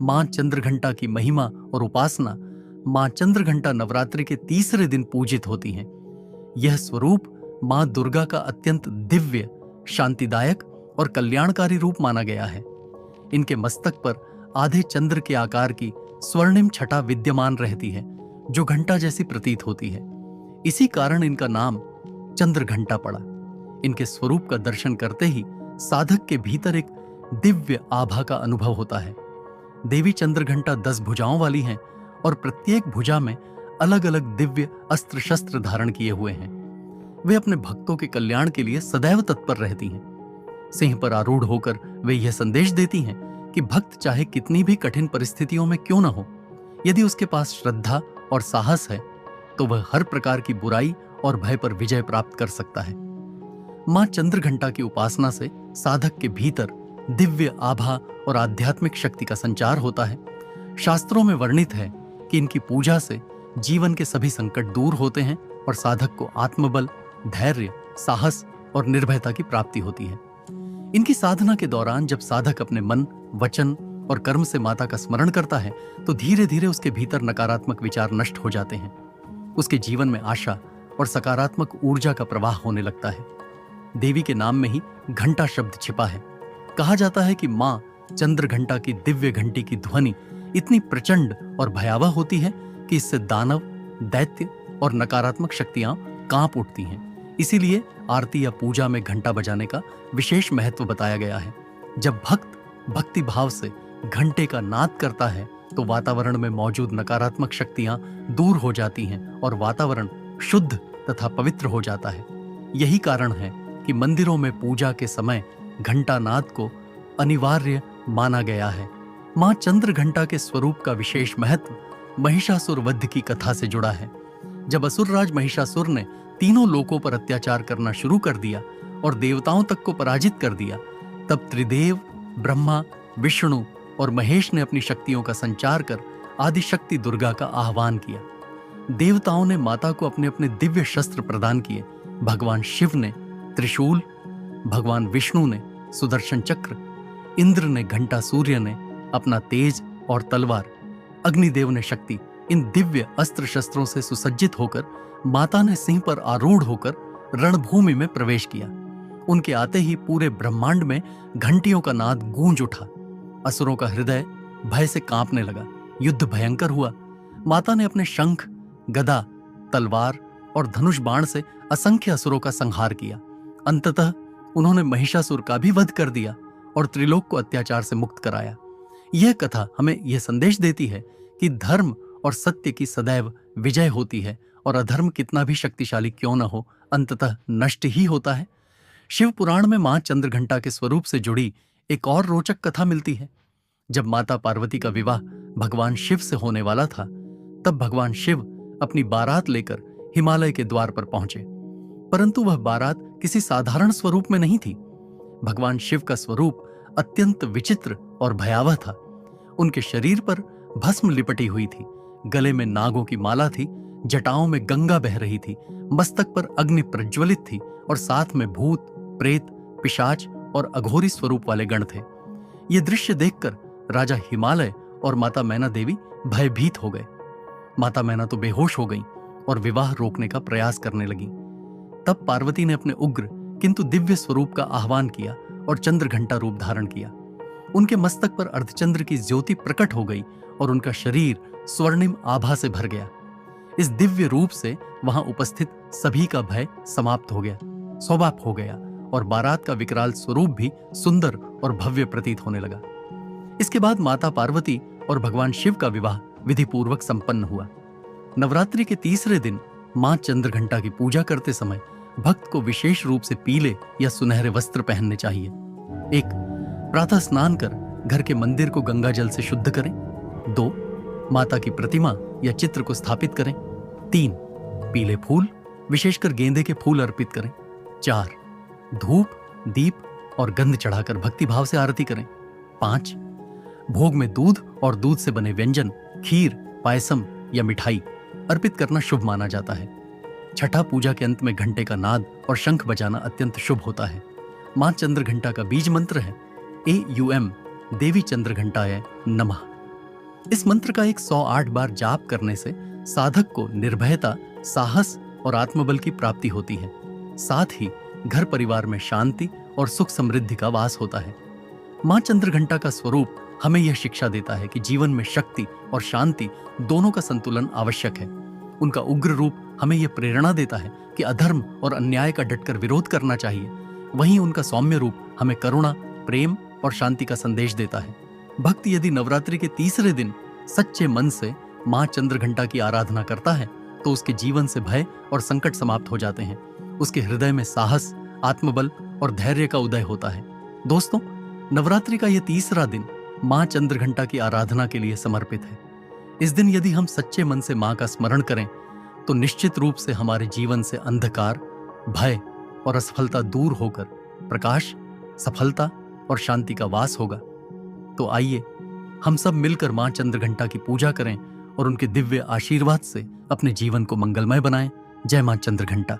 मां चंद्रघंटा की महिमा और उपासना मां चंद्रघंटा नवरात्रि के तीसरे दिन पूजित होती हैं। यह स्वरूप मां दुर्गा का अत्यंत दिव्य, शांतिदायक और कल्याणकारी रूप माना गया है। इनके मस्तक पर आधे चंद्र के आकार की स्वर्णिम छटा विद्यमान रहती है, जो घंटा जैसी प्रतीत होती है। इसी कारण इनका नाम चंद्रघंटा पड़ा। इनके स्वरूप का दर्शन करते ही साधक के भीतर एक दिव्य आभा का अनुभव होता है। देवी चंद्रघंटा 10 भुजाओं वाली हैं और प्रत्येक भुजा में अलग अलग दिव्य अस्त्र शस्त्र धारण किए हुए हैं। वे अपने भक्तों के कल्याण के लिए सदैव तत्पर रहती हैं। सिंह पर आरूढ़ होकर वे यह संदेश देती हैं कि भक्त चाहे कितनी भी कठिन परिस्थितियों में क्यों न हो, यदि उसके पास श्रद्धा और साहस है तो वह हर प्रकार की बुराई और भय पर विजय प्राप्त कर सकता है। मां चंद्रघंटा की उपासना से साधक के भीतर दिव्य आभा और आध्यात्मिक शक्ति का संचार होता है। शास्त्रों में वर्णित है कि इनकी पूजा से जीवन के सभी संकट दूर होते हैं और साधक को आत्मबल, धैर्य, साहस और निर्भयता की प्राप्ति होती है। इनकी साधना के दौरान जब साधक अपने मन, वचन और कर्म से माता का स्मरण करता है तो धीरे धीरे उसके भीतर नकारात्मक विचार नष्ट हो जाते हैं। उसके जीवन में आशा और सकारात्मक ऊर्जा का प्रवाह होने लगता है। देवी के नाम में ही घंटा शब्द छिपा है। कहा जाता है कि मां चंद्रघंटा की दिव्य घंटी की ध्वनि इतनी प्रचंड और भयावह होती है कि इससे दानव, दैत्य और नकारात्मक शक्तियां कांप उठती हैं। इसीलिए आरती या पूजा में घंटा बजाने का विशेष महत्व बताया गया है। जब भक्त भक्ति भाव से घंटे का नाद करता है तो वातावरण में मौजूद नकारात्मक शक्तियां दूर हो जाती हैं और वातावरण शुद्ध तथा पवित्र हो जाता है। यही कारण है कि मंदिरों में पूजा के समय घंटा नाद को अनिवार्य माना गया है। मां चंद्रघंटा के स्वरूप का विशेष महत्व महिषासुर वध की कथा से जुड़ा है। जब असुरराज महिषासुर ने तीनों लोकों पर अत्याचार करना शुरू कर दिया और देवताओं तक को पराजित कर दिया, तब त्रिदेव, ब्रह्मा, विष्णु और महेश ने अपनी शक्तियों का संचार कर आदिशक्ति दुर्गा का आह्वान किया। देवताओं ने माता को अपने अपने दिव्य शस्त्र प्रदान किए। भगवान शिव ने त्रिशूल, भगवान विष्णु ने सुदर्शन चक्र, इंद्र ने घंटा, सूर्य ने अपना तेज और तलवार, अग्निदेव ने शक्ति। इन दिव्य अस्त्र शस्त्रों से सुसज्जित होकर माता ने सिंह पर आरूढ़ होकर रणभूमि में प्रवेश किया। उनके आते ही पूरे ब्रह्मांड में घंटियों का नाद गूंज उठा। असुरों का हृदय भय से कांपने लगा। युद्ध भयंकर हुआ। माता ने अपने शंख, गदा, तलवार और धनुष बाण से असंख्य असुरों का संहार किया। अंततः उन्होंने महिषासुर का भी वध कर दिया और त्रिलोक को अत्याचार से मुक्त कराया। यह कथा हमें यह संदेश देती है कि धर्म और सत्य की सदैव विजय होती है और अधर्म कितना भी शक्तिशाली क्यों न हो, अंततः नष्ट ही होता है। शिव पुराण में मां चंद्रघंटा के स्वरूप से जुड़ी एक और रोचक कथा मिलती है। जब माता पार्वती का विवाह भगवान शिव से होने वाला था, तब भगवान शिव अपनी बारात लेकर हिमालय के द्वार पर पहुंचे। परंतु वह बारात किसी साधारण स्वरूप में नहीं थी। भगवान शिव का स्वरूप अत्यंत विचित्र और भयावह था। उनके शरीर पर भस्म लिपटी हुई थी, गले में नागों की माला थी, जटाओं में गंगा बह रही थी, मस्तक पर अग्नि प्रज्वलित थी और साथ में भूत, प्रेत, पिशाच और अघोरी स्वरूप वाले गण थे। ये दृश्य देखकर राजा हिमालय और माता मैना देवी भयभीत हो गए। माता मैना तो बेहोश हो गईं और विवाह रोकने का प्रयास करने लगी। तब पार्वती ने अपने उग्र किंतु दिव्य स्वरूप का आह्वान किया और चंद्रघंटा रूप धारण किया। उनके मस्तक पर अर्धचंद्र की ज्योति प्रकट हो गई और उनका शरीर स्वर्णिम आभा से भर गया। इस दिव्य रूप से वहां उपस्थित सभी का भय समाप्त हो गया, स्वभाव हो गया और बारात का विकराल स्वरूप भी सुंदर और भव्य प्रतीत होने लगा। इसके बाद माता पार्वती और भगवान शिव का विवाह विधिपूर्वक संपन्न हुआ। नवरात्रि के तीसरे दिन मां चंद्रघंटा की पूजा करते समय भक्त को विशेष रूप से पीले या सुनहरे वस्त्र पहनने चाहिए। 1. प्रातः स्नान कर घर के मंदिर को गंगा जल से शुद्ध करें। 2. माता की प्रतिमा या चित्र को स्थापित करें। 3. पीले फूल, विशेषकर गेंदे के फूल अर्पित करें। 4. धूप, दीप और गंध चढ़ाकर भक्ति भाव से आरती करें। 5. भोग में दूध और दूध से बने व्यंजन, खीर, पायसम या मिठाई अर्पित करना शुभ माना जाता है। 6. पूजा के अंत में घंटे का नाद और शंख बजाना अत्यंत शुभ होता है। मां चंद्रघंटा का बीज मंत्र है AUM, देवी चंद्रघंटाय नमः। इस मंत्र का 108 बार जाप करने से साधक को निर्भयता, साहस और आत्मबल की प्राप्ति होती है। साथ ही घर परिवार में शांति और सुख समृद्धि का वास होता है। मां चंद्रघंटा का स्वरूप हमें यह शिक्षा देता है कि जीवन में शक्ति और शांति दोनों का संतुलन आवश्यक है। उनका उग्र रूप हमें यह प्रेरणा देता है कि अधर्म और अन्याय का डटकर विरोध करना चाहिए। वहीं उनका सौम्य रूप हमें करुणा, प्रेम और शांति का संदेश देता है। भक्त यदि नवरात्रि के तीसरे दिन सच्चे मन से मां चंद्रघंटा की आराधना करता है तो उसके जीवन से भय और संकट समाप्त हो जाते हैं। उसके हृदय में साहस, आत्मबल और धैर्य का उदय होता है। दोस्तों, नवरात्रि का यह तीसरा दिन मां चंद्रघंटा की आराधना के लिए समर्पित है। इस दिन यदि हम सच्चे मन से मां का स्मरण करें तो निश्चित रूप से हमारे जीवन से अंधकार, भय और असफलता दूर होकर प्रकाश, सफलता और शांति का वास होगा। तो आइए हम सब मिलकर मां चंद्रघंटा की पूजा करें और उनके दिव्य आशीर्वाद से अपने जीवन को मंगलमय बनाएं। जय मां चंद्रघंटा।